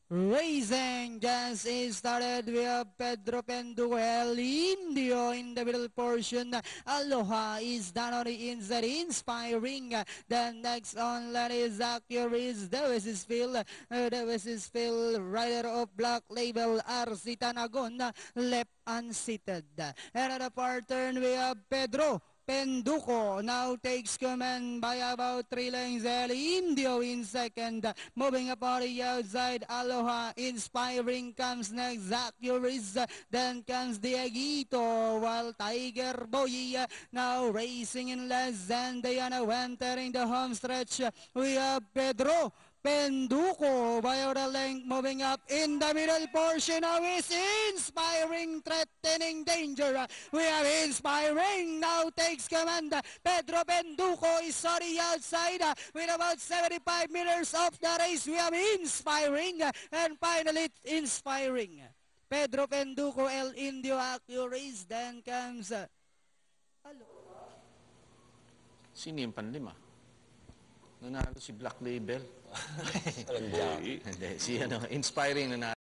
Racing just started. We have Pedro Penduel, Indio in the middle portion. Aloha is down on the inside, inspiring. The next on that is Accuracy. Davis is Phil, rider of Black Label, RC Tanagon, left unseated. And at the far turn, we have Pedro Penduko now takes command by about 3 lengths. El Indio in second. Moving up on the outside, Aloha Inspiring comes next. Zacuris. Then comes Dieguito, while Tiger Boy now racing in less than Diana entering the home stretch. We have Pedro Penduko by the length moving up in the middle portion of his Inspiring, threatening danger. We have Inspiring now takes command. Pedro Penduko is on the outside with about 75 meters of the race. We have Inspiring and finally Inspiring. Pedro Penduko, El Indio, Accuracy. Then comes Sino yung panlima? Nanalo si Black Label. Talagang Hindi, si Inspiring nanalo.